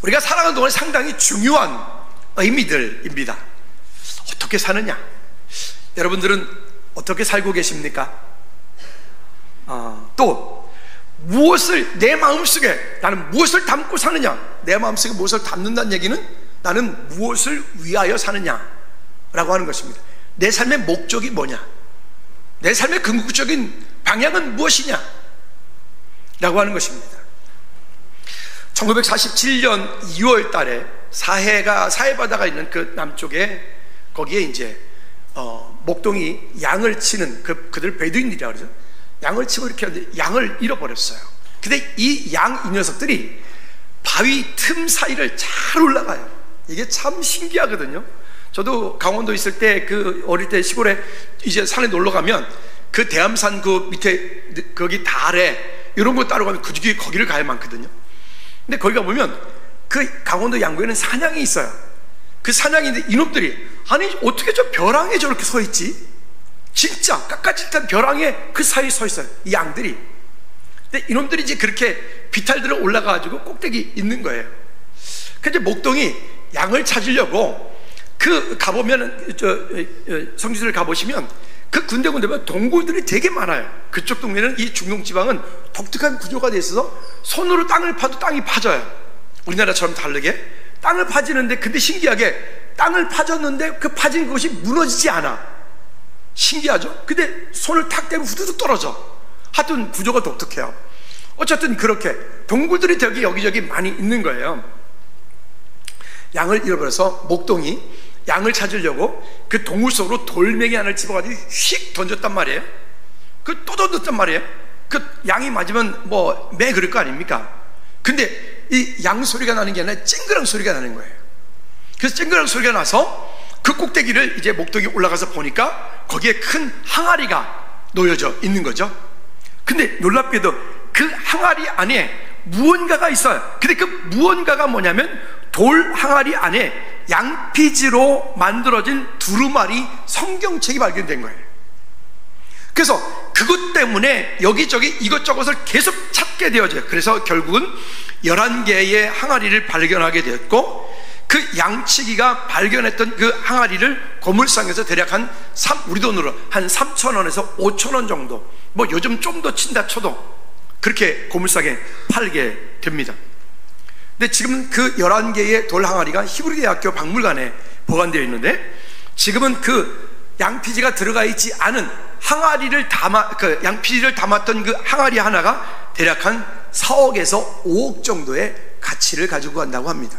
우리가 살아가는 동안에 상당히 중요한 의미들입니다. 어떻게 사느냐? 여러분들은 어떻게 살고 계십니까? 또 무엇을 내 마음속에, 나는 무엇을 담고 사느냐? 내 마음속에 무엇을 담는다는 얘기는 나는 무엇을 위하여 사느냐 라고 하는 것입니다. 내 삶의 목적이 뭐냐? 내 삶의 궁극적인 방향은 무엇이냐? 라고 하는 것입니다. 1947년 2월 달에 사해바다가 있는 그 남쪽에, 거기에 이제 목동이 양을 치는 그들 베두인들이라고 그러죠. 양을 치고 이렇게 하는데 양을 잃어버렸어요. 근데 이 녀석들이 바위 틈 사이를 잘 올라가요. 이게 참 신기하거든요. 저도 강원도 있을 때, 그 어릴 때 시골에 이제 산에 놀러 가면 그 대암산 그 밑에 거기 달에 이런 거 따로 가면 거기를 가야 많거든요. 근데 거기 가보면 그 강원도 양구에는 사냥이 있어요. 그 사냥인데 이놈들이, 아니 어떻게 저 벼랑에 저렇게 서 있지? 진짜 깎아질단 벼랑에 그 사이에 서 있어요, 이 양들이. 근데 이놈들이 이제 그렇게 비탈들어 올라가가지고 꼭대기 있는 거예요. 근데 목동이 양을 찾으려고 가보면, 성지를 가보시면 그 군데군데 동굴들이 되게 많아요. 그쪽 동네는, 이 중동지방은 독특한 구조가 돼 있어서 손으로 땅을 파도 땅이 파져요. 우리나라처럼 다르게 땅을 파지는데, 근데 신기하게 땅을 파졌는데 그 파진 것이 무너지지 않아. 신기하죠? 근데 손을 탁 대면 후두둑 떨어져. 하여튼 구조가 독특해요. 어쨌든 그렇게 동굴들이 되게 여기저기 많이 있는 거예요. 양을 잃어버려서 목동이 양을 찾으려고 그 동굴 속으로 돌멩이 하나를 집어가지고 휙 던졌단 말이에요. 또 던졌단 말이에요. 그 양이 맞으면 매 그럴 거 아닙니까? 근데 이 양 소리가 나는 게 아니라 쨍그랑 소리가 나는 거예요. 그래서 쨍그랑 소리가 나서 그 꼭대기를 이제 목동이 올라가서 보니까 거기에 큰 항아리가 놓여져 있는 거죠. 근데 놀랍게도 그 항아리 안에 무언가가 있어요. 근데 그 무언가가 뭐냐면, 돌 항아리 안에 양피지로 만들어진 두루마리 성경책이 발견된 거예요. 그래서 그것 때문에 여기저기 이것저것을 계속 찾게 되어져요. 그래서 결국은 11개의 항아리를 발견하게 되었고, 그 양치기가 발견했던 그 항아리를 고물상에서 대략 우리 돈으로 한 3,000원에서 5,000원 정도, 요즘 좀 더 친다 쳐도 그렇게 고물상에 팔게 됩니다. 근데 지금 그 11개의 돌 항아리가 히브리대학교 박물관에 보관되어 있는데, 지금은 그 양피지가 들어가 있지 않은 항아리를 양피지를 담았던 그 항아리 하나가 대략 한 4억에서 5억 정도의 가치를 가지고 간다고 합니다.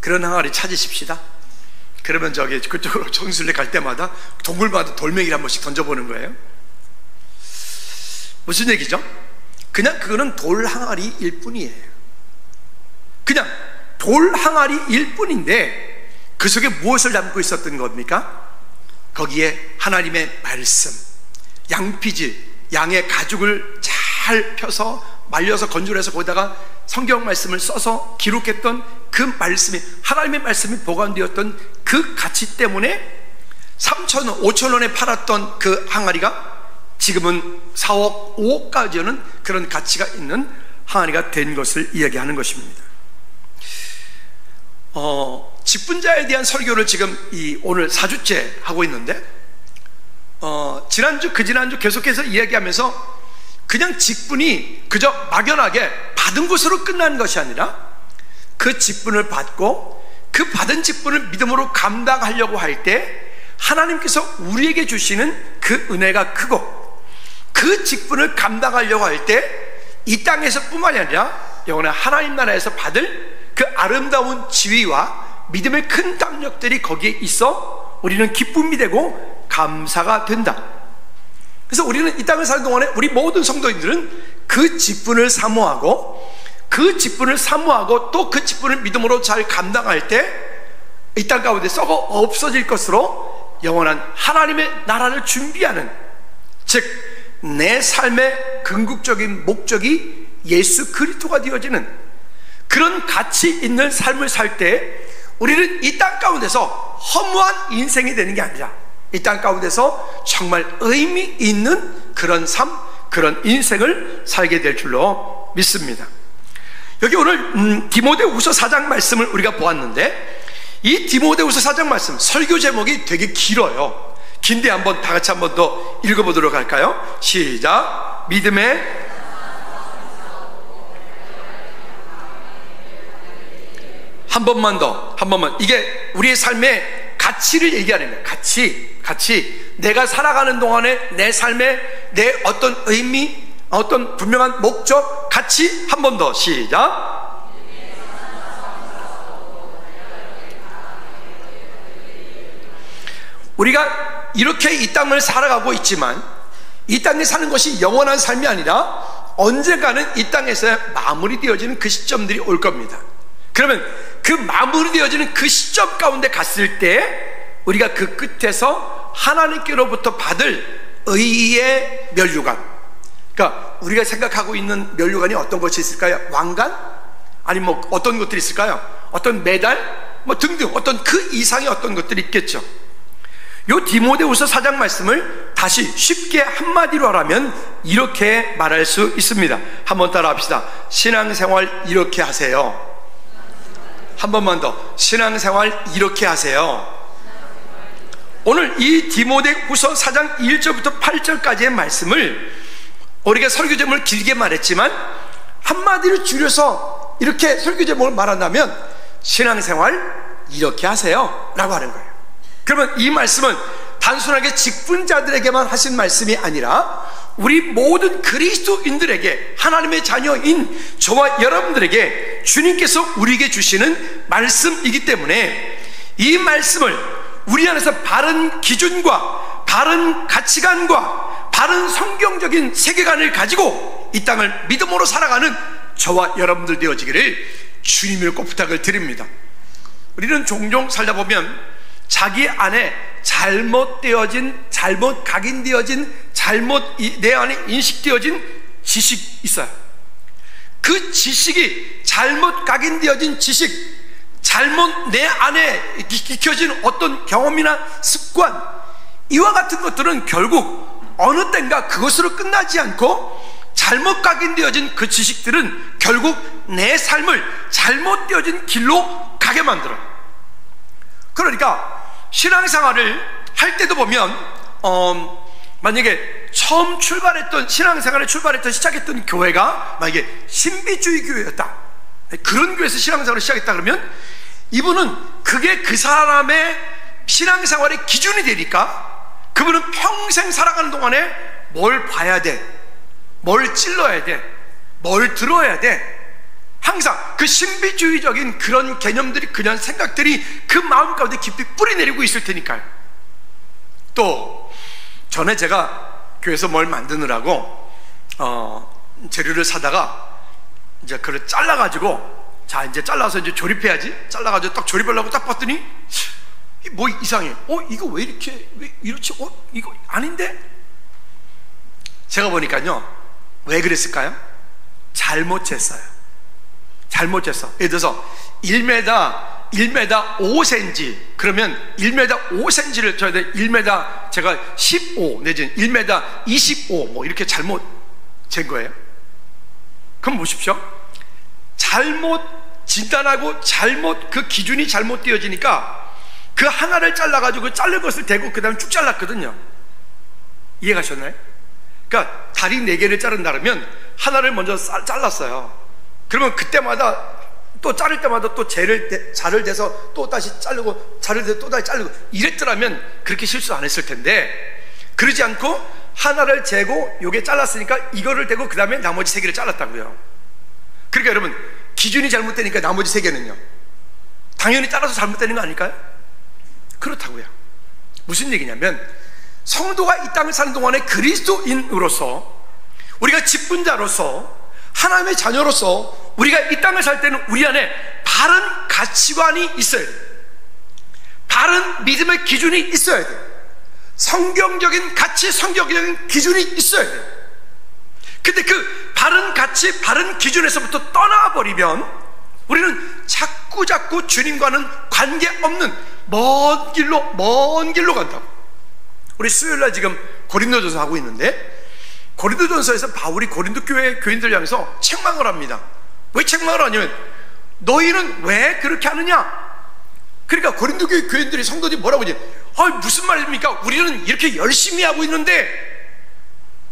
그런 항아리 찾으십시다. 그러면 그쪽으로 정술래 갈 때마다 동굴마다 돌멩이를 한 번씩 던져보는 거예요. 무슨 얘기죠? 그냥 그거는 돌 항아리일 뿐이에요. 그냥 돌 항아리일 뿐인데 그 속에 무엇을 담고 있었던 겁니까? 거기에 하나님의 말씀, 양피지, 양의 가죽을 잘 펴서 말려서 건조해서 거기다가 성경 말씀을 써서 기록했던 그 말씀이, 하나님의 말씀이 보관되었던 그 가치 때문에 3,000원, 5,000원에 팔았던 그 항아리가 지금은 4억, 5억까지 오는 그런 가치가 있는 항아리가 된 것을 이야기하는 것입니다. 직분자에 대한 설교를 지금 오늘 4주째 하고 있는데, 지난주, 그지난주 계속해서 이야기하면서 그냥 직분이 그저 막연하게 받은 것으로 끝나는 것이 아니라 그 직분을 받고 그 받은 직분을 믿음으로 감당하려고 할 때 하나님께서 우리에게 주시는 그 은혜가 크고, 그 직분을 감당하려고 할 때 이 땅에서 뿐만이 아니라 영원한 하나님 나라에서 받을 그 아름다운 지위와 믿음의 큰 담력들이 거기에 있어 우리는 기쁨이 되고 감사가 된다. 그래서 우리는 이 땅을 사는 동안에 우리 모든 성도인들은 그 직분을 사모하고, 그 직분을 사모하고 또 그 직분을 믿음으로 잘 감당할 때 이 땅 가운데 썩어 없어질 것으로 영원한 하나님의 나라를 준비하는, 즉 내 삶의 궁극적인 목적이 예수 그리스도가 되어지는 그런 가치 있는 삶을 살 때 우리는 이 땅 가운데서 허무한 인생이 되는 게 아니라 이 땅 가운데서 정말 의미 있는 그런 삶, 그런 인생을 살게 될 줄로 믿습니다. 여기 오늘 디모데후서 4장 말씀을 우리가 보았는데, 이 디모데후서 4장 말씀 설교 제목이 되게 길어요. 긴데 한번 다 같이 한번 더 읽어보도록 할까요? 시작. 믿음의 한 번만 더, 한 번만. 이게 우리의 삶의 가치를 얘기하는 거예요. 가치. 내가 살아가는 동안에 내 삶에 내 어떤 의미, 어떤 분명한 목적, 가치. 한 번 더. 시작. 우리가 이렇게 이 땅을 살아가고 있지만, 이 땅에 사는 것이 영원한 삶이 아니라 언젠가는 이 땅에서 마무리되어지는 그 시점들이 올 겁니다. 그러면 그 마무리되어지는 그 시점 가운데 갔을 때 우리가 그 끝에서 하나님께로부터 받을 의의 면류관, 그러니까 우리가 생각하고 있는 면류관이 어떤 것이 있을까요? 왕관? 아니 뭐 어떤 것들이 있을까요? 어떤 메달? 뭐 등등 어떤 그 이상의 어떤 것들이 있겠죠. 요 디모데후서 4장 말씀을 다시 쉽게 한마디로 하라면 이렇게 말할 수 있습니다. 한번 따라 합시다. 신앙생활 이렇게 하세요. 한 번만 더. 신앙생활 이렇게 하세요. 오늘 이 디모데후서 4장 1절부터 8절까지의 말씀을 우리가 설교 제목을 길게 말했지만 한마디로 줄여서 이렇게 설교 제목을 말한다면 신앙생활 이렇게 하세요 라고 하는 거예요. 그러면 이 말씀은 단순하게 직분자들에게만 하신 말씀이 아니라 우리 모든 그리스도인들에게, 하나님의 자녀인 저와 여러분들에게 주님께서 우리에게 주시는 말씀이기 때문에 이 말씀을 우리 안에서 바른 기준과 바른 가치관과 바른 성경적인 세계관을 가지고 이 땅을 믿음으로 살아가는 저와 여러분들 되어지기를 주님을 꼭 부탁을 드립니다. 우리는 종종 살다 보면 자기 안에 잘못되어진, 잘못 각인되어진, 잘못 내 안에 인식되어진 지식이 있어요. 그 지식이 잘못 각인되어진 지식, 잘못 내 안에 익혀진 어떤 경험이나 습관, 이와 같은 것들은 결국 어느 때인가 그것으로 끝나지 않고 잘못 각인되어진 그 지식들은 결국 내 삶을 잘못되어진 길로 가게 만들어요. 그러니까 신앙생활을 할 때도 보면 만약에 처음 출발했던, 신앙생활을 시작했던 교회가 만약에 신비주의 교회였다, 그런 교회에서 신앙생활을 시작했다 그러면 이분은 그게 그 사람의 신앙생활의 기준이 되니까 그분은 평생 살아가는 동안에 뭘 봐야 돼, 뭘 찔러야 돼, 뭘 들어야 돼, 항상 그 신비주의적인 그런 개념들이, 그런 생각들이 그 마음 가운데 깊이 뿌리내리고 있을 테니까요. 또 전에 제가 교회에서 뭘 만드느라고 재료를 사다가 이제 그걸 잘라가지고, 자 이제 잘라서 이제 조립해야지, 잘라가지고 딱 조립하려고 딱 봤더니 뭐 이상해. 이거 왜 이렇지? 이거 아닌데? 제가 보니까요, 왜 그랬을까요? 잘못 쟀어요. 예를 들어서 1m 5cm, 그러면 1m 5cm를 줘야 돼. 1m 제가 15 내지는 1m 25 뭐 이렇게 잘못 잰 거예요. 그럼 보십시오. 잘못 진단하고 잘못, 그 기준이 잘못되어지니까 그 하나를 잘라가지고 자른 것을 대고 그 다음에 쭉 잘랐거든요. 이해가셨나요? 그러니까 다리 4개를 자른다면 하나를 먼저 잘랐어요. 그러면 그때마다 또 자를 때마다 또 자를 대서 또 다시 자르고, 자를 대서 또 다시 자르고 이랬더라면 그렇게 실수 안 했을 텐데, 그러지 않고 하나를 재고 요게 잘랐으니까 이거를 대고 그 다음에 나머지 3개를 잘랐다고요. 그러니까 여러분, 기준이 잘못되니까 나머지 3개는요 당연히 잘라서 잘못되는 거 아닐까요? 그렇다고요. 무슨 얘기냐면, 성도가 이 땅을 사는 동안에 그리스도인으로서, 우리가 직분자로서, 하나님의 자녀로서 우리가 이 땅을 살 때는 우리 안에 바른 가치관이 있어야 돼요. 바른 믿음의 기준이 있어야 돼요. 성경적인 가치, 성경적인 기준이 있어야 돼요. 근데 그 바른 가치, 바른 기준에서부터 떠나버리면 우리는 자꾸 주님과는 관계없는 먼 길로 간다고. 우리 수요일날 지금 고린도전서 하고 있는데, 고린도전서에서 바울이 고린도 교회 교인들 향해서 책망을 합니다. 왜 책망을 하냐면 너희는 왜 그렇게 하느냐. 그러니까 고린도 교인들이 성도들이 뭐라고 하지? 무슨 말입니까? 우리는 이렇게 열심히 하고 있는데.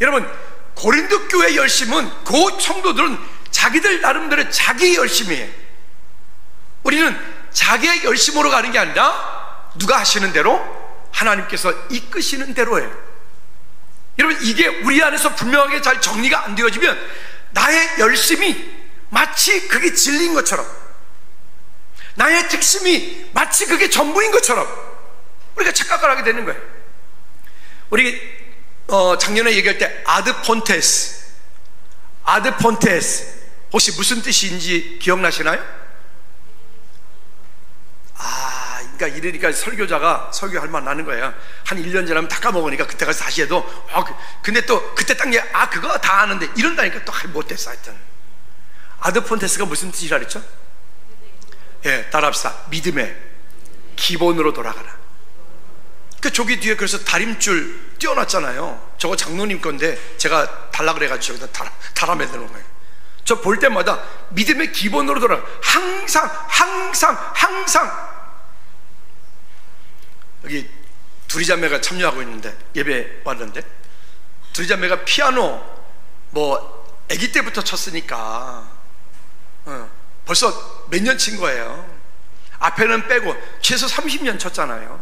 여러분, 고린도 교회 열심은 그 성도들은 자기들 나름대로 자기 열심히 해. 우리는 자기의 열심으로 가는 게 아니라 누가 하시는 대로, 하나님께서 이끄시는 대로 해요. 여러분, 이게 우리 안에서 분명하게 잘 정리가 안 되어지면 나의 열심이 마치 그게 진리인 것처럼, 나의 특심이 마치 그게 전부인 것처럼 우리가 착각을 하게 되는 거예요. 우리 작년에 얘기할 때 아드폰테스 혹시 무슨 뜻인지 기억나시나요? 그러니까 이러니까 설교자가 설교할 만 나는 거예요. 한 1년 지나면 다 까먹으니까 그때 가서 다시 해도 근데 또 그때 딱 그거 다 아는데 이런다니까 또 못했어. 하여튼 아드폰테스가 무슨 뜻이라 그랬죠? 예, 따라합시다. 믿음의 기본으로 돌아가라. 그 조기 뒤에 그래서 다림줄 띄워놨잖아요. 저거 장로님 건데 제가 달라 그래가지고 저기다 달아 매드는 거예요. 저 볼 때마다 믿음의 기본으로 돌아가. 항상 여기 둘이 자매가 참여하고 있는데, 예배 왔는데 둘이 자매가 피아노 아기 때부터 쳤으니까 벌써 몇 년 친 거예요. 앞에는 빼고 최소 30년 쳤잖아요.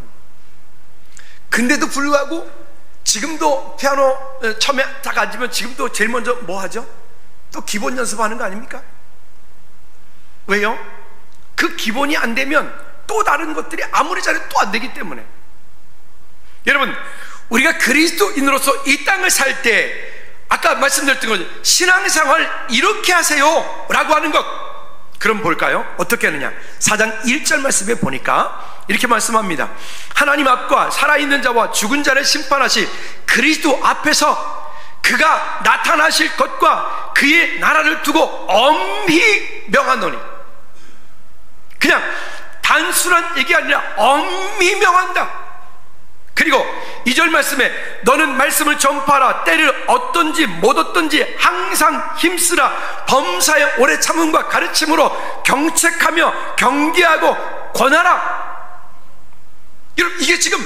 근데도 불구하고 지금도 피아노 처음에 딱 앉으면 지금도 제일 먼저 뭐 하죠? 또 기본 연습하는 거 아닙니까? 왜요? 그 기본이 안 되면 또 다른 것들이 아무리 잘해도 또 안 되기 때문에. 여러분, 우리가 그리스도인으로서 이 땅을 살 때 아까 말씀드렸던 거죠. 신앙생활 이렇게 하세요 라고 하는 것, 그럼 볼까요? 어떻게 하느냐. 4장 1절 말씀에 보니까 이렇게 말씀합니다. 하나님 앞과 살아있는 자와 죽은 자를 심판하실 그리스도 앞에서 그가 나타나실 것과 그의 나라를 두고 엄히 명하노니. 그냥 단순한 얘기 아니라 엄히 명한다. 그리고 2절 말씀에 너는 말씀을 전파하라. 때를 얻든지 못 얻든지 항상 힘쓰라. 범사의 오래 참음과 가르침으로 경책하며 경계하고 권하라. 여러분, 이게 지금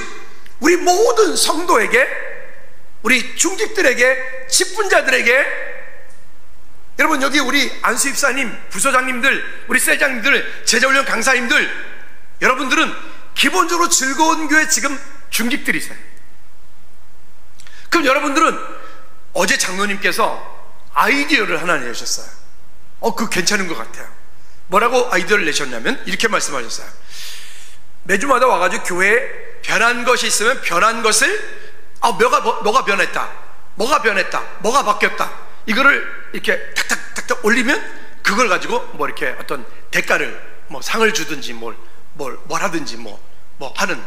우리 모든 성도에게, 우리 중직들에게, 직분자들에게, 여러분 여기 우리 안수 입사님, 부소장님들, 우리 셀장님들, 제자훈련 강사님들, 여러분들은 기본적으로 즐거운 교회 지금 중직들이세요. 그럼 여러분들은 어제 장로님께서 아이디어를 하나 내셨어요. 그거 괜찮은 것 같아요. 뭐라고 아이디어를 내셨냐면 이렇게 말씀하셨어요. 매주마다 와가지고 교회에 변한 것이 있으면 변한 것을 뭐가 변했다, 뭐가 바뀌었다, 이거를 이렇게 탁탁탁탁 올리면 그걸 가지고 뭐 이렇게 어떤 대가를, 뭐 상을 주든지 뭘 하든지 뭐 하는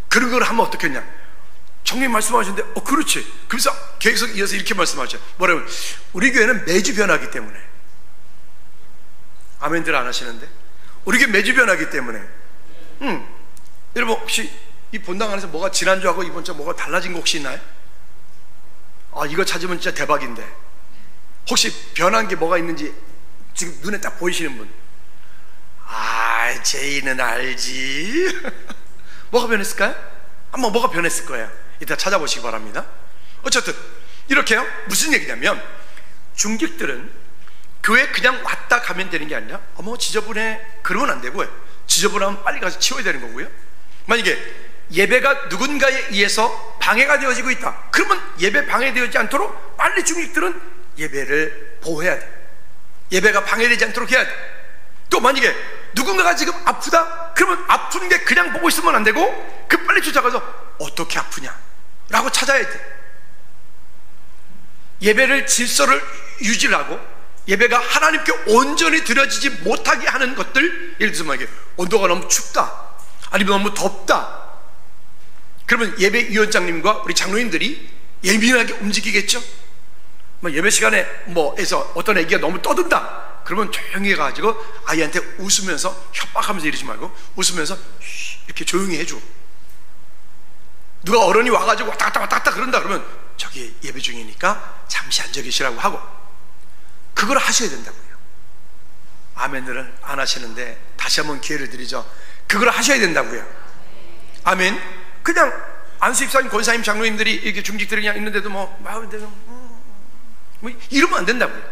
그런 걸 하면 어떻겠냐. 청님 말씀하시는데 그렇지. 그래서 계속 이어서 이렇게 말씀하죠. 뭐라고? 우리 교회는 매주 변하기 때문에. 아멘들 안 하시는데? 우리 교회 매주 변하기 때문에. 여러분 혹시 이 본당 안에서 뭐가 지난주하고 이번 주 뭐가 달라진 거 혹시 있나요? 이거 찾으면 진짜 대박인데. 혹시 변한 게 뭐가 있는지 지금 눈에 딱 보이시는 분? 제이는 알지. 뭐가 변했을까요? 뭐가 변했을 거예요. 이따 찾아보시기 바랍니다. 어쨌든 이렇게요. 무슨 얘기냐면 중직들은 교회 그냥 왔다 가면 되는 게 아니라 지저분해 그러면 안 되고요. 지저분하면 빨리 가서 치워야 되는 거고요. 만약에 예배가 누군가에 의해서 방해가 되어지고 있다, 그러면 예배 방해되지 않도록 빨리 중직들은 예배를 보호해야 돼. 예배가 방해되지 않도록 해야 돼. 또 만약에 누군가가 지금 아프다, 그러면 아픈 게 그냥 보고 있으면 안 되고 그 빨리 쫓아가서 어떻게 아프냐 라고 찾아야 돼. 예배를 질서를 유지하고 예배가 하나님께 온전히 드려지지 못하게 하는 것들, 예를 들어서 만약에 온도가 너무 춥다, 아니면 너무 덥다, 그러면 예배위원장님과 우리 장로님들이 예민하게 움직이겠죠. 예배 시간에 에서 어떤 애기가 너무 떠든다, 그러면 조용히 해가지고 아이한테 웃으면서, 협박하면서 이러지 말고 웃으면서 이렇게 조용히 해줘. 누가 어른이 와가지고 왔다 갔다 그런다 그러면 저기 예배 중이니까 잠시 앉아 계시라고 하고, 그걸 하셔야 된다고요. 아멘을 안 하시는데 다시 한번 기회를 드리죠. 그걸 하셔야 된다고요. 아멘. 그냥 안수집사님, 권사님, 장로님들이 이렇게 중직들이 그냥 있는데도 뭐 이러면 안 된다고요.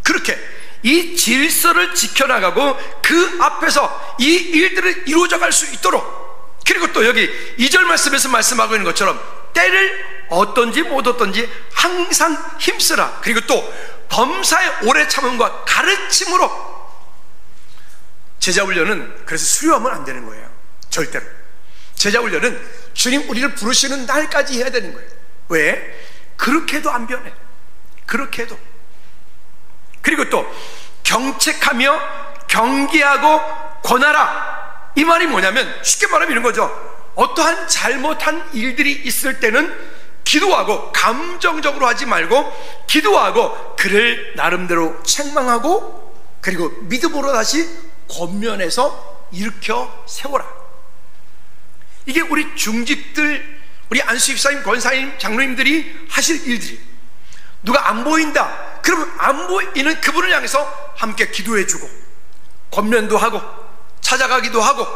그렇게 이 질서를 지켜나가고 그 앞에서 이 일들을 이루어져 갈 수 있도록, 그리고 또 여기 2절 말씀에서 말씀하고 있는 것처럼 때를 어떤지 못 어떤지 항상 힘쓰라. 그리고 또 범사의 오래 참음과 가르침으로. 제자훈련은 그래서 수료하면 안 되는 거예요. 절대로. 제자훈련은 주님 우리를 부르시는 날까지 해야 되는 거예요. 왜? 그렇게 해도 안 변해. 그렇게 해도. 그리고 또 경책하며 경계하고 권하라. 이 말이 뭐냐면 쉽게 말하면 이런 거죠. 어떠한 잘못한 일들이 있을 때는 기도하고, 감정적으로 하지 말고 기도하고 그를 나름대로 책망하고, 그리고 믿음으로 다시 권면해서 일으켜 세워라. 이게 우리 중직들, 우리 안수집사님, 권사님, 장로님들이 하실 일들이. 누가 안 보인다 그러면 안 보이는 그분을 향해서 함께 기도해주고 권면도 하고 찾아가기도 하고,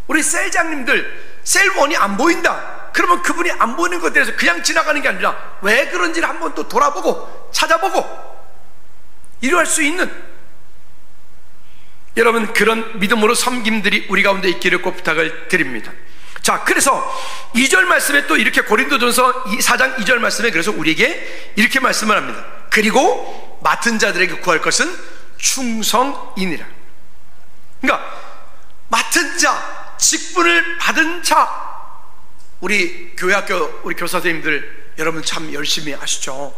우리 셀장님들, 셀원이 안 보인다 그러면 그분이 안 보이는 것에 대해서 그냥 지나가는 게 아니라 왜 그런지를 한번 또 돌아보고 찾아보고 이루할 수 있는, 여러분 그런 믿음으로 섬김들이 우리 가운데 있기를 꼭 부탁을 드립니다. 자, 그래서 2절 말씀에 또 이렇게 고린도전서 4장 2절 말씀에 그래서 우리에게 이렇게 말씀을 합니다. 그리고 맡은 자들에게 구할 것은 충성이니라. 그러니까 맡은 자, 직분을 받은 자, 우리 교회학교 우리 교사 선생님들 여러분 참 열심히 하시죠.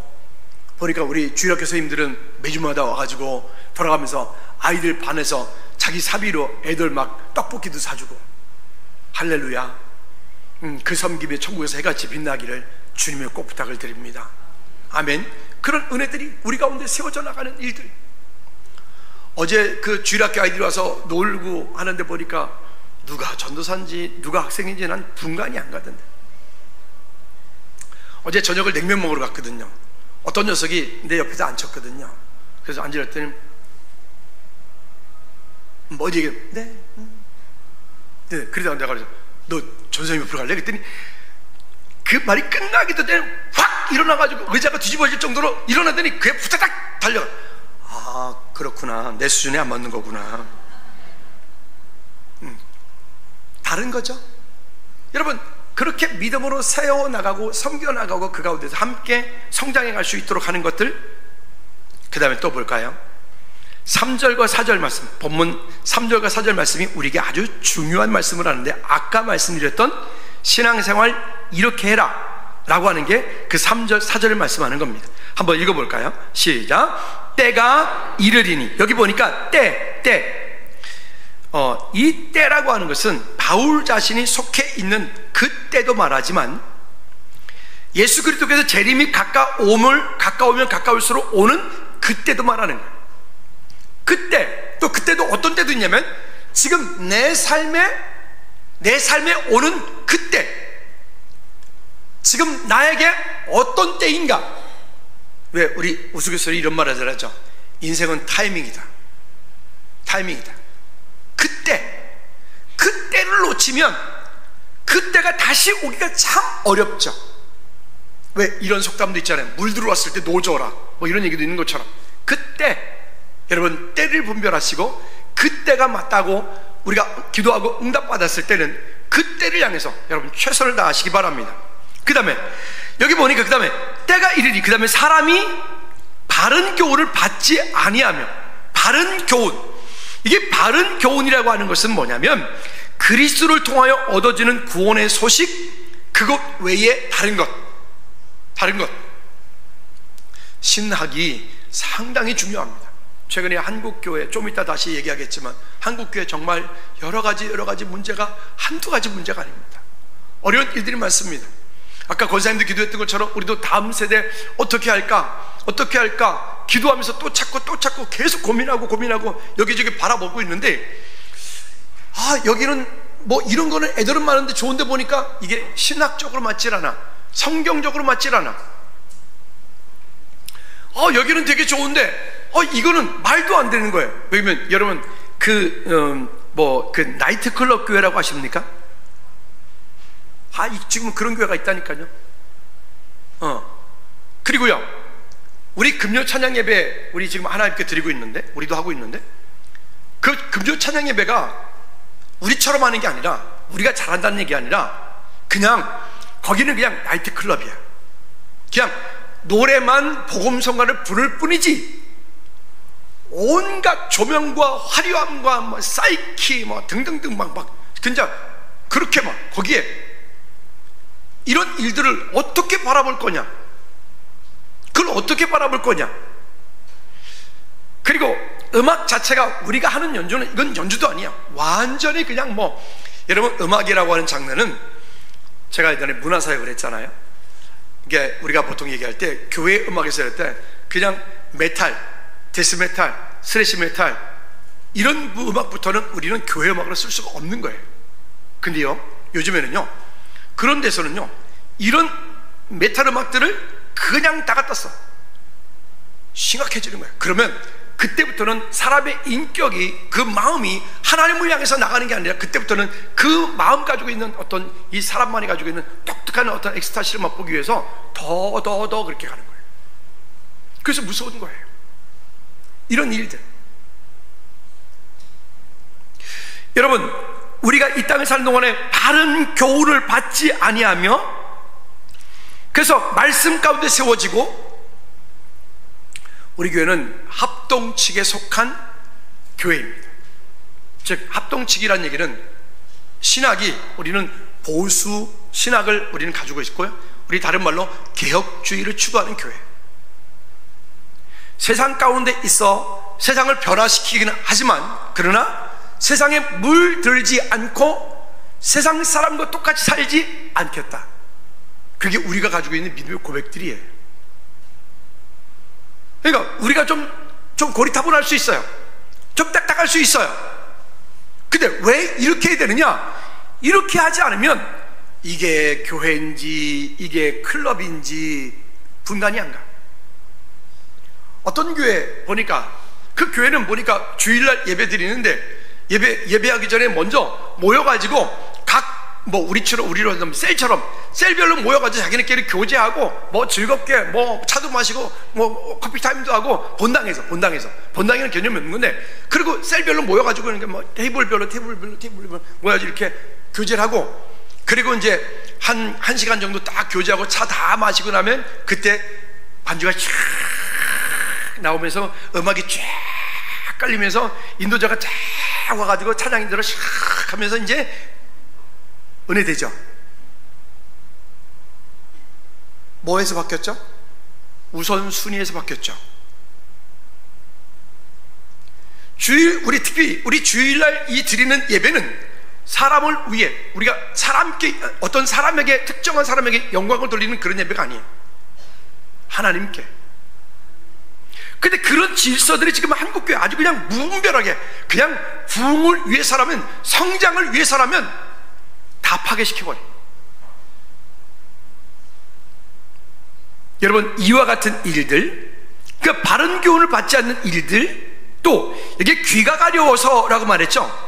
보니까 우리 주일학교 선생님들은 매주마다 와가지고 돌아가면서 아이들 반에서 자기 사비로 애들 막 떡볶이도 사주고, 할렐루야. 그 섬김이 천국에서 해같이 빛나기를 주님의 꼭 부탁을 드립니다. 아멘. 그런 은혜들이 우리 가운데 세워져 나가는 일들. 어제 그 주일학교 아이들이 와서 놀고 하는데 보니까 누가 전도사인지 누가 학생인지 난 분간이 안 가던데. 어제 저녁을 냉면 먹으러 갔거든요. 어떤 녀석이 내 옆에서 앉혔거든요. 그래서 앉으랬더니 뭐 어디 얘기해? 네. 그러다가 내가 그래서 너 전선생님 옆으로 갈래? 그랬더니 그 말이 끝나기도 전에 확 일어나가지고 의자가 뒤집어질 정도로 일어나더니 그게 부탁탁 달려가. 아, 그렇구나. 내 수준에 안 맞는 거구나. 다른 거죠. 여러분 그렇게 믿음으로 세워나가고 섬겨나가고 그 가운데서 함께 성장해 갈 수 있도록 하는 것들. 그 다음에 또 볼까요? 3절과 4절 말씀, 본문 3절과 4절 말씀이 우리에게 아주 중요한 말씀을 하는데, 아까 말씀드렸던 신앙생활 이렇게 해라 라고 하는 게 그 3절 4절을 말씀하는 겁니다. 한번 읽어볼까요? 시작. 때가 이르리니. 여기 보니까 때. 이 때라고 하는 것은 바울 자신이 속해 있는 그 때도 말하지만, 예수 그리스도께서 재림이 가까우면 가까울수록 오는 그때도 말하는 거예요. 그때, 또 그때도 어떤 때도 있냐면 지금 내 삶에 오는 그때, 지금 나에게 어떤 때인가. 왜 우리 우스갯소리 이런 말 하잖아요. 인생은 타이밍이다. 그때를 놓치면 그때가 다시 오기가 참 어렵죠. 왜 이런 속담도 있잖아요. 물 들어왔을 때 노져라, 뭐 이런 얘기도 있는 것처럼, 그때 여러분 때를 분별하시고 그때가 맞다고 우리가 기도하고 응답받았을 때는 그때를 향해서 여러분 최선을 다하시기 바랍니다. 그 다음에 여기 보니까 그 다음에 때가 이르리, 그 다음에 사람이 바른 교훈을 받지 아니하며. 바른 교훈, 이게 바른 교훈이라고 하는 것은 뭐냐면 그리스도를 통하여 얻어지는 구원의 소식, 그것 외에 다른 것. 신학이 상당히 중요합니다. 최근에 한국교회, 좀 이따 다시 얘기하겠지만 한국교회 정말 여러 가지 문제가 한두 가지 문제가 아닙니다. 어려운 일들이 많습니다. 아까 권사님도 기도했던 것처럼 우리도 다음 세대 어떻게 할까 기도하면서 또 찾고 계속 고민하고 여기저기 바라보고 있는데, 여기는 뭐 이런 거는 애들은 많은데 좋은데 보니까 이게 신학적으로 맞질 않아, 성경적으로 맞질 않아. 여기는 되게 좋은데 이거는 말도 안 되는 거예요. 왜냐면 여러분 그 나이트클럽 교회라고 아십니까? 지금 그런 교회가 있다니까요. 그리고요, 우리 금요 찬양 예배 우리 지금 하나님께 드리고 있는데, 우리도 하고 있는데, 그 금요 찬양 예배가 우리처럼 하는 게 아니라, 우리가 잘한다는 얘기 아니라, 그냥 거기는 그냥 나이트클럽이야. 그냥 노래만 복음성가를 부를 뿐이지, 온갖 조명과 화려함과 뭐 사이키 뭐 등등등 막 진짜 그렇게 막 거기에 이런 일들을 어떻게 바라볼 거냐, 그걸 어떻게 바라볼 거냐. 그리고 음악 자체가 우리가 하는 연주는 이건 연주도 아니야. 완전히 그냥 뭐, 여러분 음악이라고 하는 장르는 제가 예전에 문화사역을 했잖아요. 이게 우리가 보통 얘기할 때 교회 음악에서 할 때 그냥 메탈, 데스메탈, 스래시메탈 이런 음악부터는 우리는 교회 음악으로 쓸 수가 없는 거예요. 근데요, 요즘에는요, 그런 데서는요, 이런 메탈 음악들을 그냥 다 갖다 써. 심각해지는 거예요. 그러면 그때부터는 사람의 인격이, 그 마음이 하나님을 향해서 나가는 게 아니라, 그때부터는 그 마음 가지고 있는 어떤, 이 사람만이 가지고 있는 독특한 어떤 엑스타시를 맛보기 위해서 더 그렇게 가는 거예요. 그래서 무서운 거예요, 이런 일들. 여러분, 우리가 이 땅에 사는 동안에 바른 교훈을 받지 아니하며, 그래서 말씀 가운데 세워지고, 우리 교회는 합동측에 속한 교회입니다. 즉 합동측이라는 얘기는, 신학이, 우리는 보수 신학을 우리는 가지고 있고요, 우리 다른 말로 개혁주의를 추구하는 교회. 세상 가운데 있어 세상을 변화시키기는 하지만, 그러나 세상에 물들지 않고 세상 사람과 똑같이 살지 않겠다. 그게 우리가 가지고 있는 믿음의 고백들이에요. 그러니까 우리가 좀 고리타분할 수 있어요. 좀 딱딱할 수 있어요. 근데 왜 이렇게 해야 되느냐? 이렇게 하지 않으면 이게 교회인지 이게 클럽인지 분간이 안 가. 어떤 교회 보니까, 그 교회는 보니까 주일날 예배 드리는데, 예배하기 전에 먼저 모여가지고 우리로 셀처럼 셀별로 모여가지고 자기네끼리 교제하고 뭐 즐겁게 뭐 차도 마시고 뭐 커피 타임도 하고, 본당에는 개념이 없는 건데, 그리고 셀별로 모여가지고 뭐 테이블별로 모여가지고 이렇게 교제를 하고, 그리고 이제 한 시간 정도 딱 교제하고 차 다 마시고 나면 그때 반주가 쫙 나오면서 음악이 쫙 깔리면서 인도자가 쫙 와가지고 찬양인들을 샥 하면서 이제 은혜되죠. 뭐에서 바뀌었죠? 우선순위에서 바뀌었죠. 특히 우리 주일날 이 드리는 예배는 사람을 위해, 우리가 어떤 사람에게, 특정한 사람에게 영광을 돌리는 그런 예배가 아니에요. 하나님께. 근데 그런 질서들이 지금 한국교회 아주 그냥 무분별하게, 그냥 부흥을 위해서라면, 성장을 위해서라면 다 파괴시켜버려. 여러분, 이와 같은 일들, 그 바른 교훈을 받지 않는 일들, 또 이게 귀가 가려워서라고 말했죠.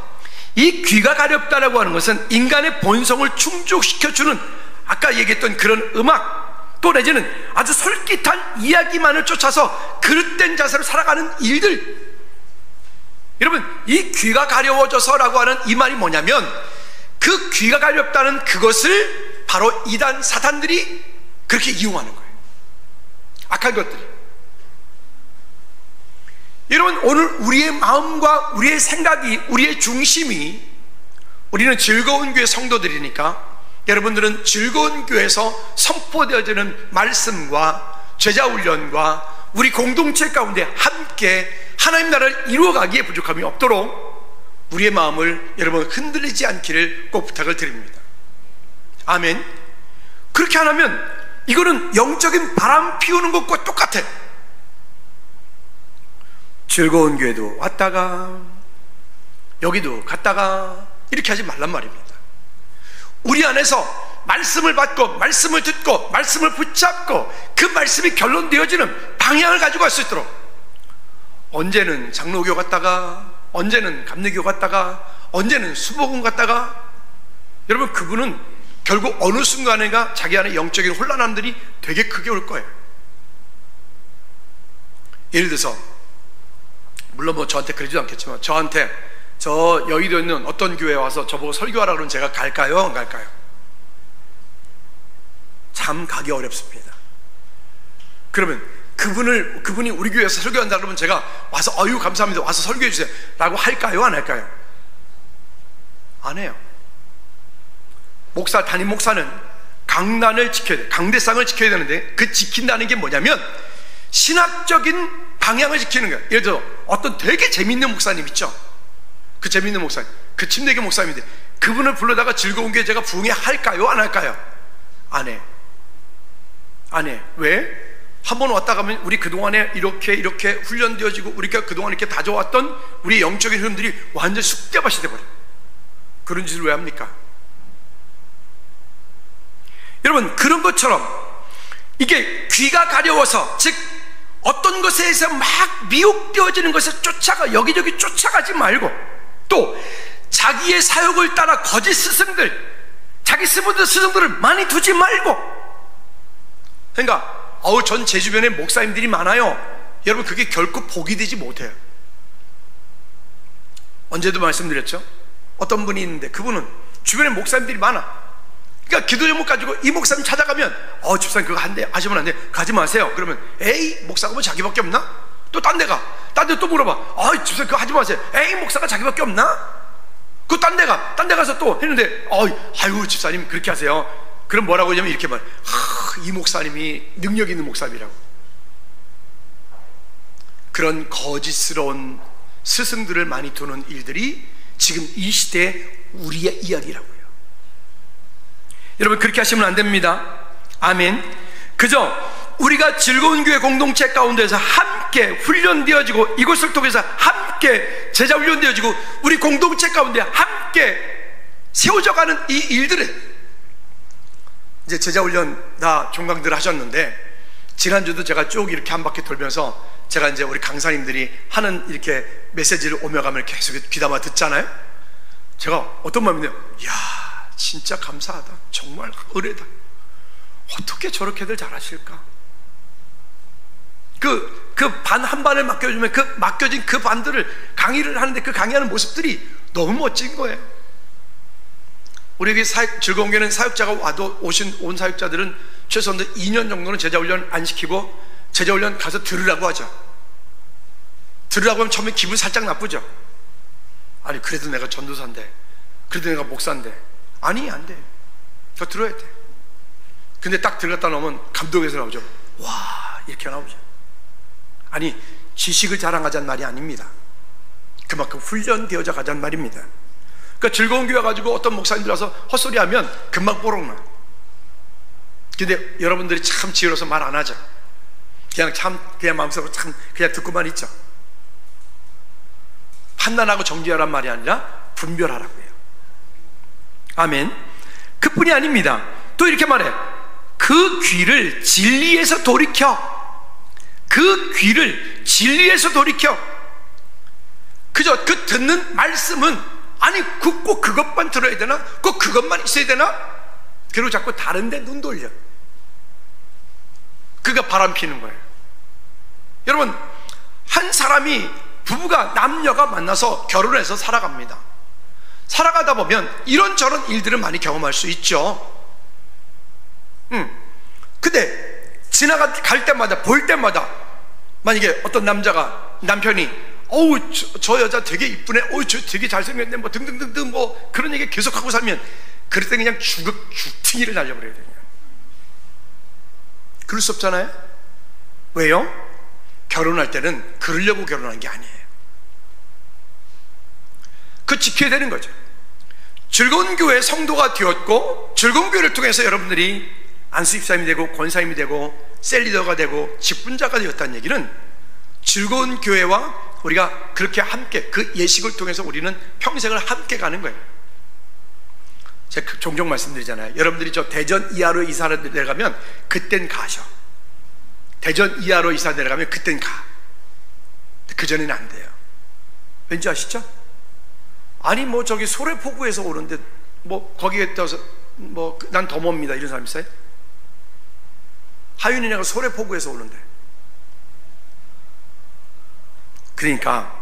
이 귀가 가렵다라고 하는 것은 인간의 본성을 충족시켜주는, 아까 얘기했던 그런 음악, 또 내지는 아주 솔깃한 이야기만을 쫓아서 그릇된 자세로 살아가는 일들. 여러분, 이 귀가 가려워져서라고 하는 이 말이 뭐냐면, 그 귀가 가렵다는 그것을 바로 이단 사탄들이 그렇게 이용하는 거예요. 악한 것들이. 여러분, 오늘 우리의 마음과 우리의 생각이, 우리의 중심이, 우리는 즐거운 교회 성도들이니까 여러분들은 즐거운 교회에서 선포되어지는 말씀과 제자훈련과 우리 공동체 가운데 함께 하나님 나라를 이루어가기에 부족함이 없도록 우리의 마음을 여러분 흔들리지 않기를 꼭 부탁을 드립니다. 아멘. 그렇게 안 하면 이거는 영적인 바람 피우는 것과 똑같아. 즐거운 교회도 왔다가 여기도 갔다가 이렇게 하지 말란 말입니다. 우리 안에서 말씀을 받고 말씀을 듣고 말씀을 붙잡고 그 말씀이 결론되어지는 방향을 가지고 갈 수 있도록, 언제는 장로교 갔다가, 언제는 감리교 갔다가, 언제는 수복음 갔다가, 여러분 그분은 결국 어느 순간에가 자기 안에 영적인 혼란함들이 되게 크게 올 거예요. 예를 들어서 물론 뭐 저한테 그러지도 않겠지만, 저한테 저 여의도에 있는 어떤 교회에 와서 저보고 설교하라 그러면 제가 갈까요? 안 갈까요? 참 가기 어렵습니다. 그러면 그분이 우리 교회에서 설교한다 그러면 제가 와서 어유 감사합니다, 와서 설교해 주세요 라고 할까요? 안 할까요? 안 해요. 담임 목사는 강단을 지켜야 돼요. 강대상을 지켜야 되는데, 그 지킨다는 게 뭐냐면 신학적인 방향을 지키는 거예요. 예를 들어 어떤 되게 재밌는 목사님 있죠? 그 재밌는 목사님, 그 침례교 목사님인데 그분을 불러다가 즐거운 교회 제가 부흥회 할까요? 안 할까요? 안 해. 안 해. 왜? 한번 왔다 가면 우리 그동안에 이렇게 훈련되어지고 우리가 그동안 이렇게 다져왔던 우리 영적인 흐름들이 완전 쑥대밭이 돼버려요. 그런 짓을 왜 합니까? 여러분, 그런 것처럼 이게 귀가 가려워서, 즉 어떤 것에 대해서 막 미혹되어지는 것에 여기저기 쫓아가지 말고, 또 자기의 사욕을 따라 거짓 스승들, 자기 스승들을 많이 두지 말고. 그러니까 전 제 주변에 목사님들이 많아요. 여러분 그게 결코 복이 되지 못해요. 언제도 말씀드렸죠? 어떤 분이 있는데 그분은 주변에 목사님들이 많아. 그러니까 기도 제목 가지고 이 목사님 찾아가면 집사님 그거 하시면 안 돼, 가지 마세요. 그러면 에이, 목사가 뭐 자기밖에 없나? 또 딴 데 또 물어봐. 집사님 그거 하지 마세요. 에이, 목사가 자기밖에 없나? 그 딴 데 가서 또 했는데 아유 집사님 그렇게 하세요. 그럼 뭐라고 하냐면 이렇게 말, 이 목사님이 능력 있는 목사님이라고. 그런 거짓스러운 스승들을 많이 두는 일들이 지금 이 시대의 우리의 이야기라고요. 여러분 그렇게 하시면 안 됩니다. 아멘. 그저 우리가 즐거운 교회 공동체 가운데서 함께 훈련되어지고, 이것을 통해서 함께 제자 훈련되어지고, 우리 공동체 가운데 함께 세워져가는 이 일들을, 이제 제자 훈련 다 종강들 하셨는데, 지난주도 제가 쭉 이렇게 한 바퀴 돌면서 제가 이제 우리 강사님들이 하는 이렇게 메시지를 오며 가면 계속 귀담아 듣잖아요. 제가 어떤 마음이냐면, 이야 진짜 감사하다, 정말 의뢰다, 어떻게 저렇게들 잘하실까. 그 반 한 반을 맡겨주면 맡겨진 그 반들을 강의를 하는데, 그 강의하는 모습들이 너무 멋진 거예요. 우리 여기 즐거운 교회는 사역자가 온 사역자들은 최소한 2년 정도는 제자훈련 안 시키고 제자훈련 가서 들으라고 하죠. 들으라고 하면 처음에 기분 살짝 나쁘죠. 아니 그래도 내가 전도사인데, 그래도 내가 목사인데. 아니 안 돼, 더 들어야 돼. 근데 딱 들어갔다 나오면 감동에서 나오죠. 와 이렇게 나오죠. 아니 지식을 자랑하자는 말이 아닙니다. 그만큼 훈련되어져 가자는 말입니다. 그러니까 즐거운 교회 가지고 어떤 목사님들 와서 헛소리하면 금방 뽀록나. 근데 여러분들이 참 지혜로워서 말 안 하죠. 그냥 마음속으로 그냥 듣고만 있죠. 판단하고 정죄하란 말이 아니라 분별하라고요. 아멘. 그뿐이 아닙니다. 또 이렇게 말해, 그 귀를 진리에서 돌이켜. 그 귀를 진리에서 돌이켜. 그저 그 듣는 말씀은, 아니 꼭 그것만 들어야 되나? 꼭 그것만 있어야 되나? 그리고 자꾸 다른 데 눈 돌려. 그가 바람 피는 거예요. 여러분, 한 사람이, 부부가, 남녀가 만나서 결혼해서 살아갑니다. 살아가다 보면 이런저런 일들을 많이 경험할 수 있죠. 근데 갈 때마다, 볼 때마다, 만약에 어떤 남편이 저 여자 되게 이쁘네, 저 되게 잘생겼네, 뭐 등등등등 뭐 그런 얘기 계속하고 살면, 그럴 때 그냥 죽퉁이를 날려버려야 돼요. 그럴 수 없잖아요. 왜요? 결혼할 때는 그러려고 결혼한 게 아니에요. 그거 지켜야 되는 거죠. 즐거운 교회 성도가 되었고, 즐거운 교회를 통해서 여러분들이 안수집사님이 되고 권사님이 되고 셀리더가 되고 직분자가 되었다는 얘기는, 즐거운 교회와 우리가 그렇게 함께 그 예식을 통해서 우리는 평생을 함께 가는 거예요. 제가 종종 말씀드리잖아요. 여러분들이 저 대전 이하로 이사를 내려가면 그땐 가셔. 대전 이하로 이사 내려가면 그땐 가. 그전에는 안 돼요. 왠지 아시죠? 아니 뭐 저기 소래포구에서 오는데 뭐 거기에 떠서 뭐 난 더 멉니다 이런 사람 있어요? 하윤이네가 소래포구에서 오는데. 그러니까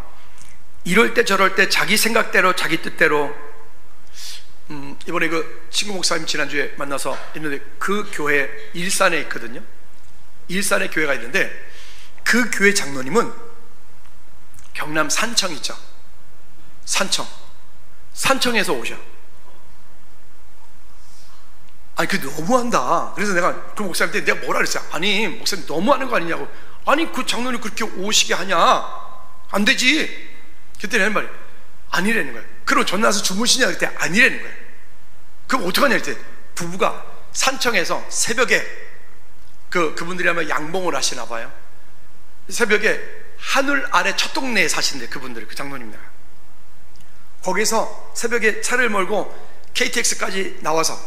이럴 때 저럴 때 자기 생각대로 자기 뜻대로 이번에 그 친구 목사님 지난주에 만나서 있는데 그 교회 일산에 있거든요. 일산에 교회가 있는데 그 교회 장로님은 경남 산청 있죠. 산청에서 오셔. 아니 그 너무한다. 그래서 내가 그 목사님한테 내가 뭐라 그랬어요. 아니 목사님 너무하는 거 아니냐고. 아니 그 장로님 그렇게 오시게 하냐, 안 되지. 그때 내는 말이 아니라는 거예요. 그리고 전화해서 주무시냐 그때 아니라는 거예요. 그럼 어떡하냐 그때 부부가 산청에서 새벽에 그분들이 아마 양봉을 하시나 봐요. 새벽에 하늘 아래 첫 동네에 사신대. 그분들 그 장로님들 거기서 새벽에 차를 몰고 KTX까지 나와서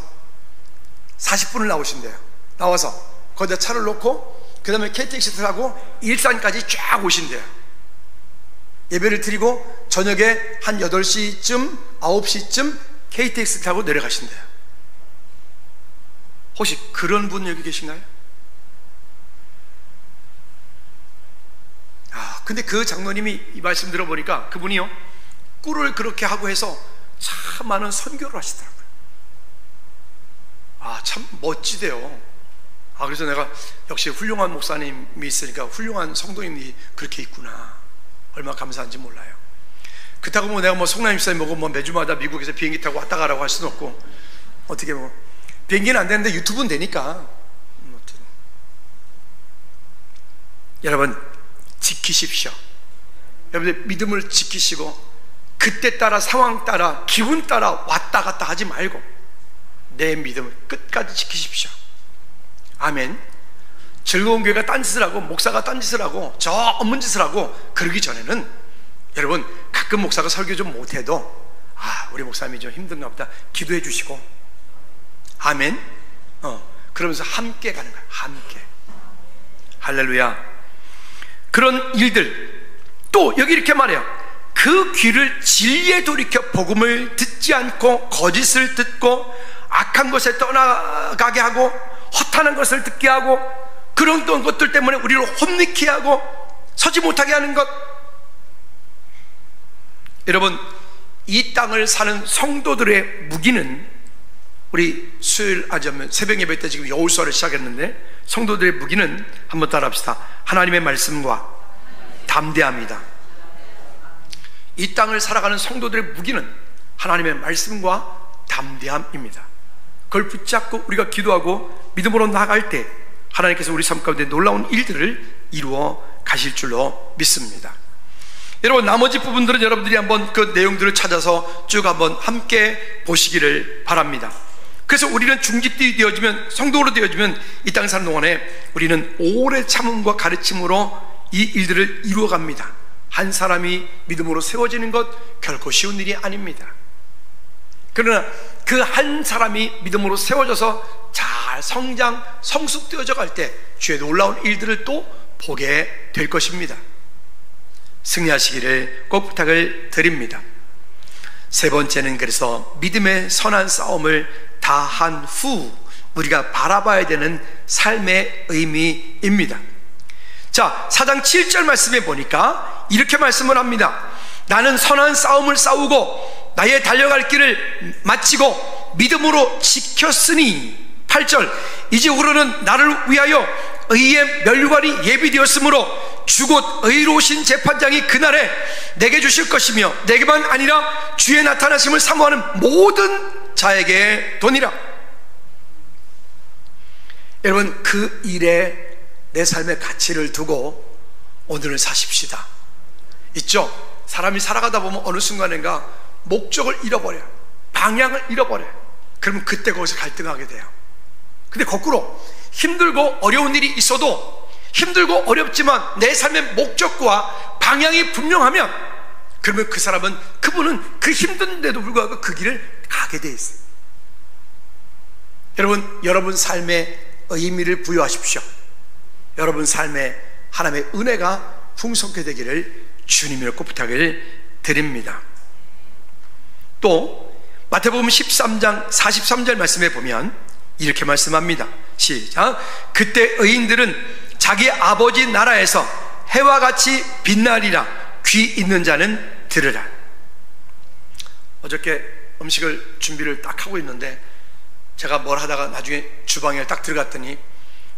40분을 나오신대요. 나와서 거기다 차를 놓고 그 다음에 KTX 타고 일산까지 쫙 오신대요. 예배를 드리고 저녁에 한 8시쯤 9시쯤 KTX 타고 내려가신대요. 혹시 그런 분 여기 계신가요? 근데 그 장로님이 이 말씀 들어보니까 그분이요 꿀을 그렇게 하고 해서 참 많은 선교를 하시더라고요. 참 멋지대요. 그래서 내가 역시 훌륭한 목사님이 있으니까 훌륭한 성도님이 그렇게 있구나. 얼마나 감사한지 몰라요. 그렇다고 뭐 내가 뭐 성남 입사님 보고 뭐 매주마다 미국에서 비행기 타고 왔다 가라고 할 수는 없고, 어떻게 뭐 비행기는 안 되는데 유튜브는 되니까. 여러분 지키십시오. 여러분들 믿음을 지키시고 그때 따라 상황 따라 기분 따라 왔다 갔다 하지 말고 내 믿음을 끝까지 지키십시오. 아멘. 즐거운 교회가 딴짓을 하고 목사가 딴짓을 하고 저 없는 짓을 하고 그러기 전에는 여러분 가끔 목사가 설교 좀 못해도 우리 목사님이 좀 힘든가 보다 기도해 주시고 아멘. 그러면서 함께 가는 거야. 함께. 할렐루야. 그런 일들. 또 여기 이렇게 말해요. 그 귀를 진리에 돌이켜 복음을 듣지 않고 거짓을 듣고 악한 것에 떠나가게 하고 허탄한 것을 듣게 하고 그런 것들 때문에 우리를 혼미케 하고 서지 못하게 하는 것. 여러분 이 땅을 사는 성도들의 무기는, 우리 수요일 새벽 예배 때 지금 여호수아를 시작했는데 성도들의 무기는 한번 따라합시다. 하나님의 말씀과 담대함이다. 이 땅을 살아가는 성도들의 무기는 하나님의 말씀과 담대함입니다. 그걸 붙잡고 우리가 기도하고 믿음으로 나아갈 때 하나님께서 우리 삶 가운데 놀라운 일들을 이루어 가실 줄로 믿습니다. 여러분 나머지 부분들은 여러분들이 한번 그 내용들을 찾아서 쭉 한번 함께 보시기를 바랍니다. 그래서 우리는 중직들이 되어지면, 성도로 되어지면 이 땅에 사는 동안에 우리는 오래 참음과 가르침으로 이 일들을 이루어갑니다. 한 사람이 믿음으로 세워지는 것 결코 쉬운 일이 아닙니다. 그러나 그 한 사람이 믿음으로 세워져서 잘 성장, 성숙되어져 갈 때 주의 놀라운 일들을 또 보게 될 것입니다. 승리하시기를 꼭 부탁을 드립니다. 세 번째는 그래서 믿음의 선한 싸움을 다 한 후 우리가 바라봐야 되는 삶의 의미입니다. 자, 4장 7절 말씀에 보니까 이렇게 말씀을 합니다. 나는 선한 싸움을 싸우고 나의 달려갈 길을 마치고 믿음으로 지켰으니, 8절, 이제 우리는 나를 위하여 의의 면류관이 예비되었으므로 주곧 의로우신 재판장이 그날에 내게 주실 것이며 내게만 아니라 주의 나타나심을 사모하는 모든 자에게 도니라. 여러분 그 일에 내 삶의 가치를 두고 오늘을 사십시다. 있죠? 사람이 살아가다 보면 어느 순간인가 목적을 잃어버려요. 방향을 잃어버려요. 그러면 그때 거기서 갈등하게 돼요. 근데 거꾸로 힘들고 어려운 일이 있어도 힘들고 어렵지만 내 삶의 목적과 방향이 분명하면 그러면 그분은 그 힘든데도 불구하고 그 길을 가게 돼 있어요. 여러분 삶의 의미를 부여하십시오. 여러분 삶에 하나님의 은혜가 풍성케 되기를 주님이라고 부탁을 드립니다. 또 마태복음 13장 43절 말씀에 보면 이렇게 말씀합니다. 시작. 그때 의인들은 자기 아버지 나라에서 해와 같이 빛나리라. 귀 있는 자는 들으라. 어저께 음식을 준비를 딱 하고 있는데 제가 뭘 하다가 나중에 주방에 딱 들어갔더니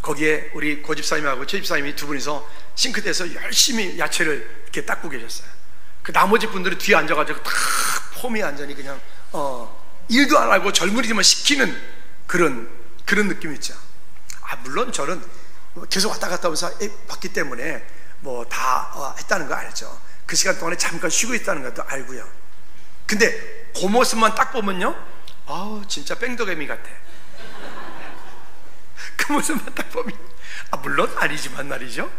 거기에 우리 고집사님하고 최집사님이 두 분이서 싱크대에서 열심히 야채를 이렇게 닦고 계셨어요. 그 나머지 분들은 뒤에 앉아가지고 탁 폼이 완전히 그냥 일도 안 하고 젊은이들만 시키는 그런 느낌이 있죠. 물론 저는 계속 왔다 갔다 하면서 봤기 때문에 뭐 다 했다는 거 알죠. 그 시간 동안에 잠깐 쉬고 있다는 것도 알고요. 근데 그 모습만 딱 보면요, 진짜 뺑덕애미 같아. 그 모습만 딱 보면 물론 아니지만 말이죠.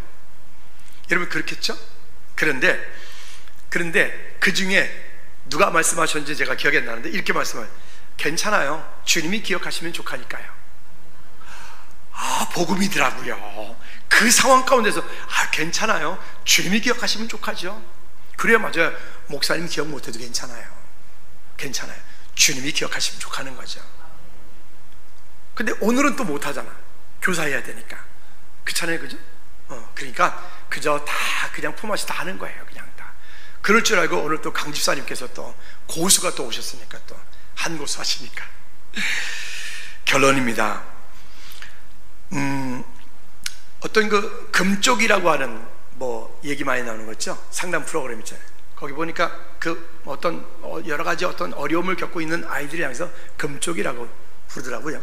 여러분 그렇겠죠? 그런데 그 중에 누가 말씀하셨는지 제가 기억이 안 나는데 이렇게 말씀해요. 괜찮아요. 주님이 기억하시면 족하니까요. 복음이더라고요. 그 상황 가운데서 괜찮아요. 주님이 기억하시면 족하죠. 그래야 맞아요. 목사님 기억 못해도 괜찮아요. 주님이 기억하시면 족하는 거죠. 근데 오늘은 또 못하잖아. 교사해야 되니까. 그렇잖아요, 그죠? 그러니까 그저 다 그냥 품앗이 다 하는 거예요. 그냥 다. 그럴 줄 알고 오늘 또 강집사님께서 또 고수가 또 오셨으니까 또 한 고수 하시니까. 결론입니다. 어떤 그 금쪽이라고 하는 뭐 얘기 많이 나오는 거 있죠? 상담 프로그램 있잖아요. 거기 보니까 그 어떤 여러 가지 어떤 어려움을 겪고 있는 아이들이 향해서 금쪽이라고 부르더라고요.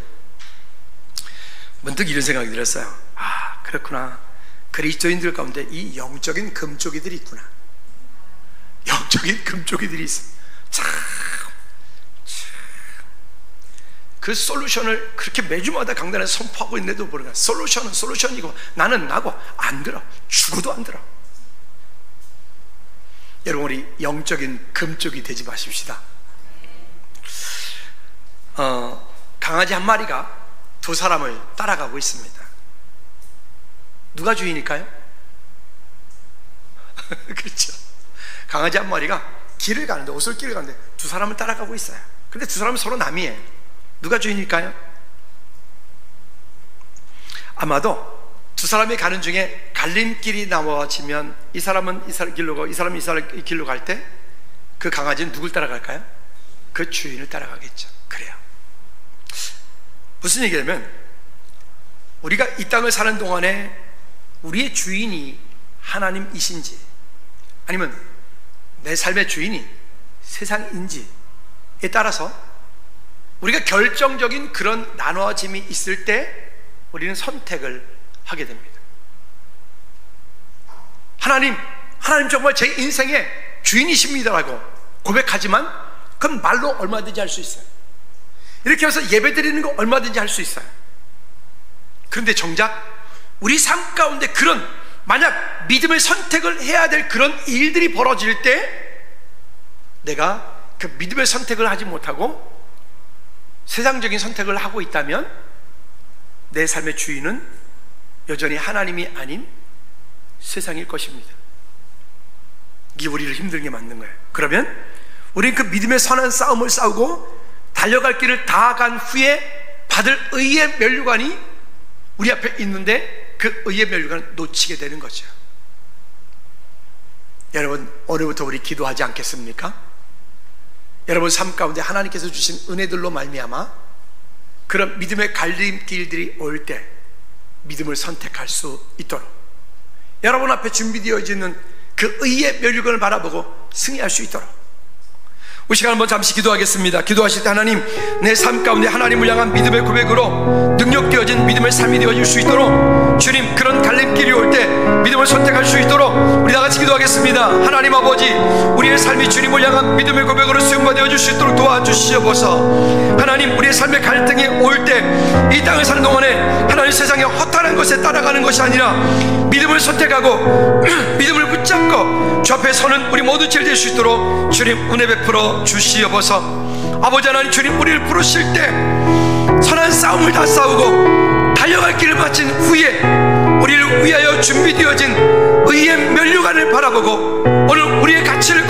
문득 이런 생각이 들었어요. 그렇구나. 그리스도인들 가운데 이 영적인 금쪽이들이 있구나. 영적인 금쪽이들이 있어. 그 솔루션을 그렇게 매주마다 강단에서 선포하고 있는데도 모르겠어. 솔루션은 솔루션이고 나는 나고 안 들어. 죽어도 안 들어. 여러분 우리 영적인 금쪽이 되지 마십시다. 강아지 한 마리가 두 사람을 따라가고 있습니다. 누가 주인일까요? 그렇죠. 강아지 한 마리가 길을 가는데, 오솔길을 가는데 두 사람을 따라가고 있어요. 근데 두 사람은 서로 남이에요. 누가 주인일까요? 아마도 두 사람이 가는 중에 갈림길이 나와지면 이 사람은 이 사람 길로 가고 이 사람은 이 사람 길로 갈 때 그 강아지는 누굴 따라갈까요? 그 주인을 따라가겠죠. 그래요. 무슨 얘기냐면 우리가 이 땅을 사는 동안에 우리의 주인이 하나님이신지 아니면 내 삶의 주인이 세상인지에 따라서 우리가 결정적인 그런 나눠짐이 있을 때 우리는 선택을 하게 됩니다. 하나님 정말 제 인생의 주인이십니다라고 고백하지만 그건 말로 얼마든지 할 수 있어요. 이렇게 해서 예배 드리는 거 얼마든지 할 수 있어요. 그런데 정작 우리 삶 가운데 그런 만약 믿음의 선택을 해야 될 그런 일들이 벌어질 때 내가 그 믿음의 선택을 하지 못하고 세상적인 선택을 하고 있다면 내 삶의 주인은 여전히 하나님이 아닌 세상일 것입니다. 이게 우리를 힘들게 만든 거예요. 그러면 우리는 그 믿음의 선한 싸움을 싸우고 달려갈 길을 다 간 후에 받을 의의 면류관이 우리 앞에 있는데 그 의의 면류관을 놓치게 되는 거죠. 여러분 오늘부터 우리 기도하지 않겠습니까? 여러분 삶 가운데 하나님께서 주신 은혜들로 말미암아 그런 믿음의 갈림길들이 올 때 믿음을 선택할 수 있도록 여러분 앞에 준비되어져 있는 그 의의 면류관을 바라보고 승리할 수 있도록 우리 시간 한번 잠시 기도하겠습니다. 기도하실 때 하나님 내 삶 가운데 하나님을 향한 믿음의 고백으로 능력되어진 믿음의 삶이 되어질 수 있도록 주님 그런 갈림길이 올 때 믿음을 선택할 수 있도록 우리 다같이 기도하겠습니다. 하나님 아버지 우리의 삶이 주님을 향한 믿음의 고백으로 수용받아질 수 있도록 도와주시옵소서. 하나님 우리의 삶의 갈등이 올 때 이 땅을 사는 동안에 하나님 세상의 허탄한 것에 따라가는 것이 아니라 믿음을 선택하고 믿음을 붙잡고 주 앞에 서는 우리 모두 될 수 있도록 주님 은혜 베풀어 주시옵소서. 아버지 하나님 주님 우리를 부르실 때 선한 싸움을 다 싸우고 달려갈 길을 마친 후에 우리를 위하여 준비되어진 의의 면류관을 바라보고 오늘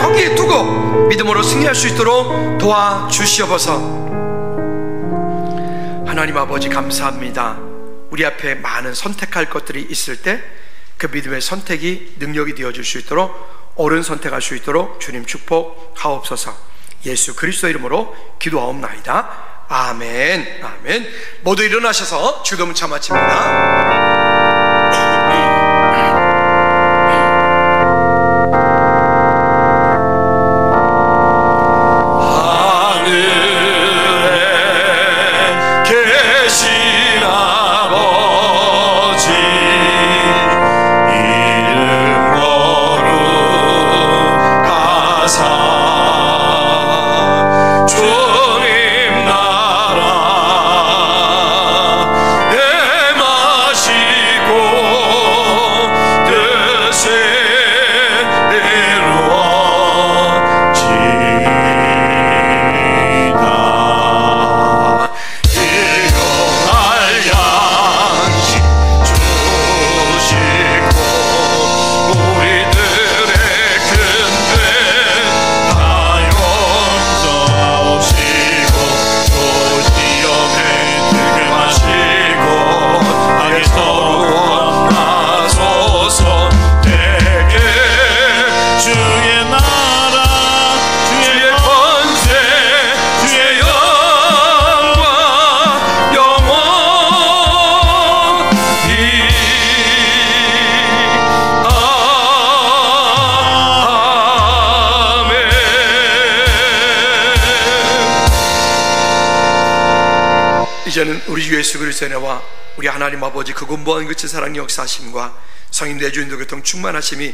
거기에 두고 믿음으로 승리할 수 있도록 도와주시옵소서. 하나님 아버지 감사합니다. 우리 앞에 많은 선택할 것들이 있을 때 그 믿음의 선택이 능력이 되어줄 수 있도록 옳은 선택할 수 있도록 주님 축복하옵소서. 예수 그리스도 이름으로 기도하옵나이다. 아멘. 아멘. 모두 일어나셔서 주도문자 마칩니다. 이제는 우리 주 예수 그리스도의 은혜와 우리 하나님 아버지 그 무한 그치 사랑 역사하심과 성인 내주인도 교통 충만하심이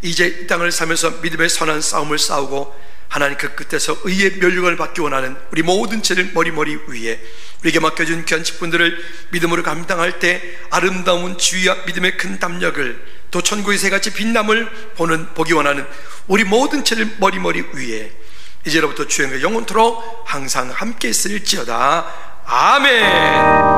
이제 이 땅을 살면서 믿음의 선한 싸움을 싸우고 하나님 그 끝에서 의의 멸류관을 받기 원하는 우리 모든 죄를 머리머리 위에 우리에게 맡겨준 귀한 직분들을 믿음으로 감당할 때 아름다운 주의와 믿음의 큰 담력을 또 천국의 새같이 빛남을 보기 원하는 우리 모든 죄를 머리머리 위에 이제로부터 주의 영원토록 항상 함께 있을지어다. 아멘.